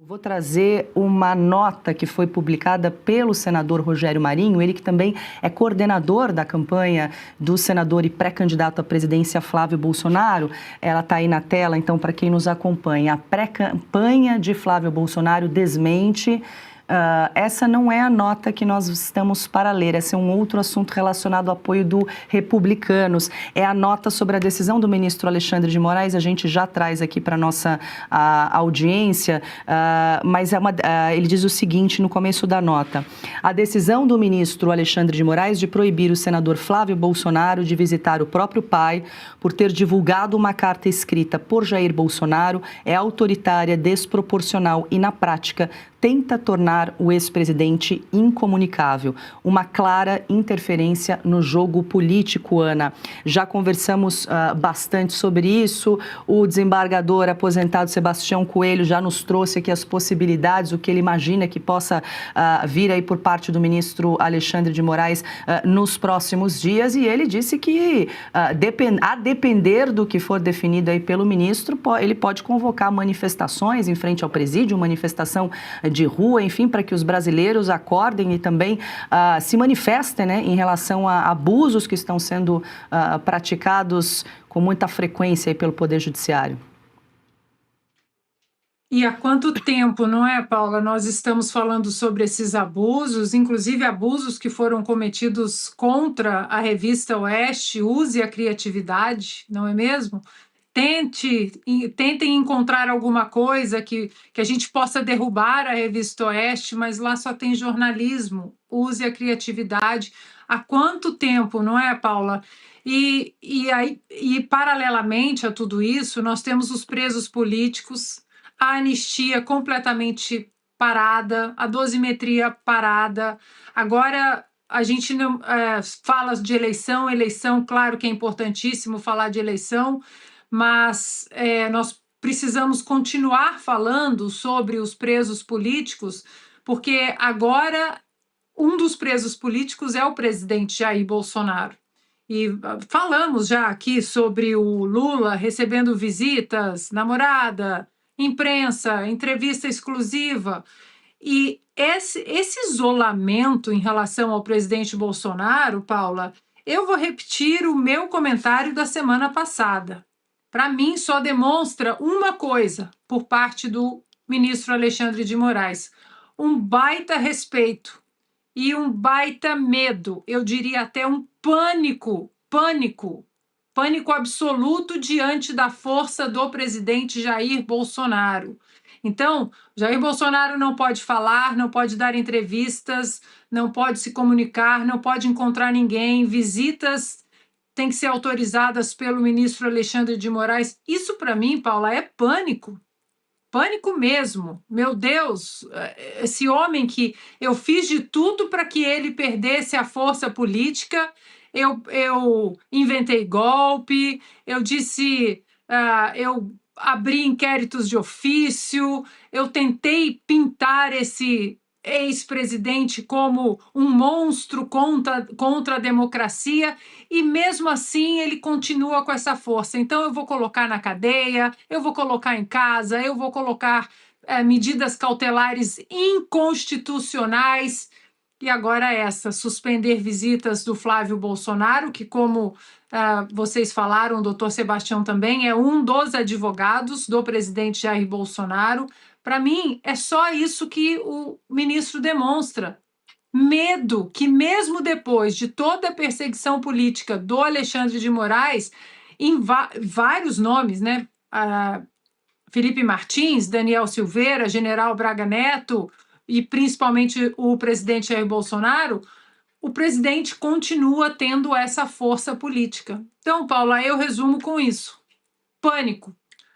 Vou trazer uma nota que foi publicada pelo senador Rogério Marinho, ele que também é coordenador da campanha do senador e pré-candidato à presidência Flávio Bolsonaro. Ela está aí na tela, então, para quem nos acompanha. A pré-campanha de Flávio Bolsonaro desmente. Essa não é a nota que nós estamos para ler, esse é um outro assunto relacionado ao apoio do Republicanos. É a nota sobre a decisão do ministro Alexandre de Moraes, a gente já traz aqui para a nossa audiência, mas ele diz o seguinte no começo da nota: a decisão do ministro Alexandre de Moraes de proibir o senador Flávio Bolsonaro de visitar o próprio pai por ter divulgado uma carta escrita por Jair Bolsonaro é autoritária, desproporcional e, na prática, tenta tornar o ex-presidente incomunicável. Uma clara interferência no jogo político, Ana. Já conversamos bastante sobre isso. O desembargador aposentado Sebastião Coelho já nos trouxe aqui as possibilidades, o que ele imagina que possa vir aí por parte do ministro Alexandre de Moraes nos próximos dias. E ele disse que, a depender do que for definido aí pelo ministro, ele pode convocar manifestações em frente ao presídio, manifestação de rua, enfim, para que os brasileiros acordem e também se manifestem, né, em relação a abusos que estão sendo praticados com muita frequência aí pelo Poder Judiciário. E há quanto tempo, não é, Paula? Nós estamos falando sobre esses abusos, inclusive abusos que foram cometidos contra a revista Oeste. Use a criatividade, não é mesmo? Tentem encontrar alguma coisa que a gente possa derrubar a revista Oeste, mas lá só tem jornalismo. Use a criatividade. Há quanto tempo, não é, Paula? E paralelamente a tudo isso, nós temos os presos políticos, a anistia completamente parada, a dosimetria parada. Agora a gente não fala de eleição, claro que é importantíssimo falar de eleição, mas nós precisamos continuar falando sobre os presos políticos, porque agora um dos presos políticos é o presidente Jair Bolsonaro. E falamos já aqui sobre o Lula recebendo visitas, namorada, imprensa, entrevista exclusiva. E esse isolamento em relação ao presidente Bolsonaro, Paula, eu vou repetir o meu comentário da semana passada. Para mim, só demonstra uma coisa por parte do ministro Alexandre de Moraes: um baita respeito e um baita medo, eu diria até um pânico absoluto diante da força do presidente Jair Bolsonaro. Então, Jair Bolsonaro não pode falar, não pode dar entrevistas, não pode se comunicar, não pode encontrar ninguém, visitas têm que ser autorizadas pelo ministro Alexandre de Moraes. Isso, para mim, Paula, é pânico. Pânico mesmo. Meu Deus, esse homem que eu fiz de tudo para que ele perdesse a força política, eu inventei golpe, eu disse, eu abri inquéritos de ofício, eu tentei pintar esse ex-presidente como um monstro contra a democracia, e mesmo assim ele continua com essa força. Então eu vou colocar na cadeia, eu vou colocar em casa, eu vou colocar medidas cautelares inconstitucionais. E agora suspender visitas do Flávio Bolsonaro, que, como vocês falaram, o doutor Sebastião também é um dos advogados do presidente Jair Bolsonaro. Para mim, é só isso que o ministro demonstra. Medo que, mesmo depois de toda a perseguição política do Alexandre de Moraes, em vários nomes, né? Felipe Martins, Daniel Silveira, General Braga Neto e principalmente o presidente Jair Bolsonaro, o presidente continua tendo essa força política. Então, Paula, eu resumo com isso: pânico.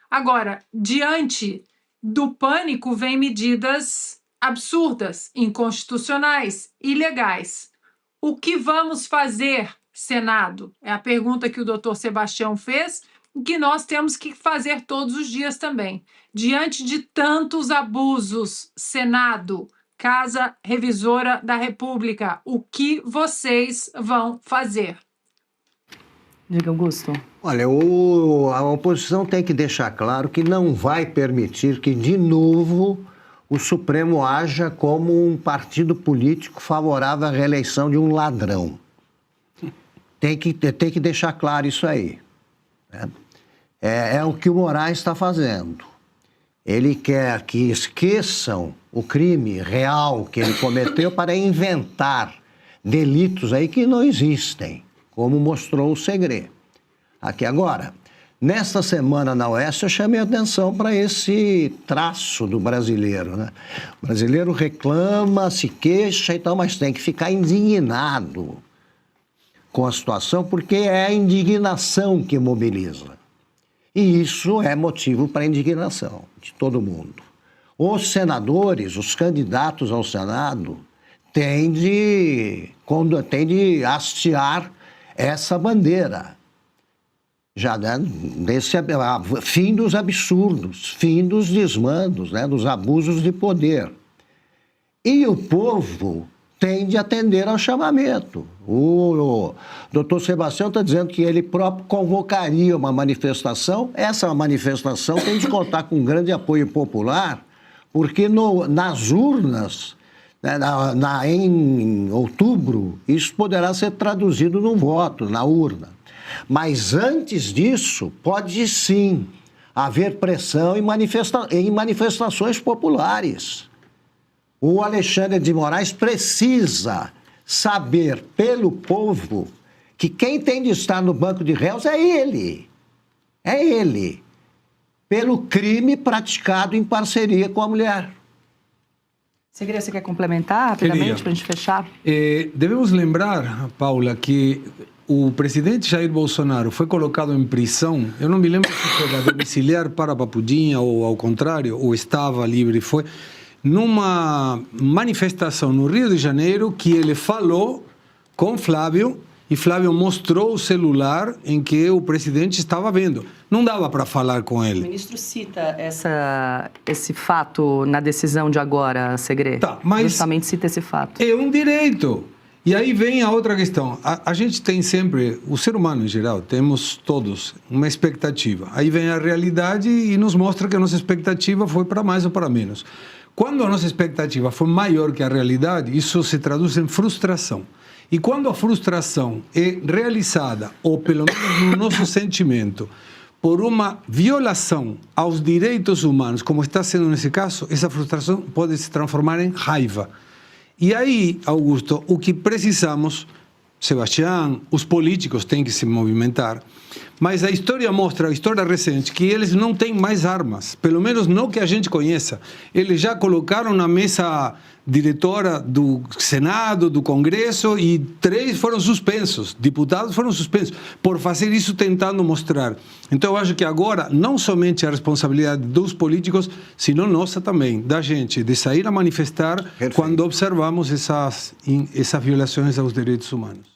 Agora, diante do pânico vem medidas absurdas, inconstitucionais, ilegais. O que vamos fazer, Senado? É a pergunta que o doutor Sebastião fez e que nós temos que fazer todos os dias também. Diante de tantos abusos, Senado, Casa Revisora da República, o que vocês vão fazer? Diga, Augusto. Olha, a oposição tem que deixar claro que não vai permitir que, de novo, o Supremo haja como um partido político favorável à reeleição de um ladrão. Tem que deixar claro isso aí, né? É o que o Moraes está fazendo. Ele quer que esqueçam o crime real que ele cometeu para inventar delitos aí que não existem, como mostrou o Segre. Aqui agora, nesta semana na Oeste, eu chamei a atenção para esse traço do brasileiro, né? O brasileiro reclama, se queixa e tal, mas tem que ficar indignado com a situação, porque é a indignação que mobiliza. E isso é motivo para indignação de todo mundo. Os senadores, os candidatos ao Senado, têm de hastear essa bandeira. Já, né, desse fim dos absurdos, fim dos desmandos, né, dos abusos de poder. E o povo tem de atender ao chamamento. O doutor Sebastião está dizendo que ele próprio convocaria uma manifestação. Essa manifestação tem de contar com um grande apoio popular, porque nas urnas, né, em outubro, isso poderá ser traduzido num voto, na urna. Mas antes disso, pode sim haver pressão em manifestações populares. O Alexandre de Moraes precisa saber pelo povo que quem tem de estar no banco de réus é ele. É ele. Pelo crime praticado em parceria com a mulher. Segre, você quer complementar rapidamente para a gente fechar? Devemos lembrar, Paula, que o presidente Jair Bolsonaro foi colocado em prisão, eu não me lembro se foi da domiciliar para Papudinha ou ao contrário, ou estava livre, foi numa manifestação no Rio de Janeiro que ele falou com Flávio e Flávio mostrou o celular em que o presidente estava vendo. Não dava para falar com ele. O ministro cita esse fato na decisão de agora, Segre. Tá, mas justamente cita esse fato. É um direito. E aí vem a outra questão. A gente tem sempre, o ser humano em geral, temos todos uma expectativa. Aí vem a realidade e nos mostra que a nossa expectativa foi para mais ou para menos. Quando a nossa expectativa for maior que a realidade, isso se traduz em frustração. E quando a frustração é realizada, ou pelo menos no nosso sentimento, por uma violação aos direitos humanos, como está sendo nesse caso, essa frustração pode se transformar em raiva. E aí, Augusto, o que precisamos, Sebastião, os políticos têm que se movimentar, mas a história mostra, a história recente, que eles não têm mais armas, pelo menos não que a gente conheça. Eles já colocaram na mesa diretora do Senado, do Congresso, e 3 foram suspensos, deputados foram suspensos, por fazer isso tentando mostrar. Então eu acho que agora, não somente a responsabilidade dos políticos, sino nossa também, da gente, de sair a manifestar. Perfeito. Quando observamos essas violações aos direitos humanos.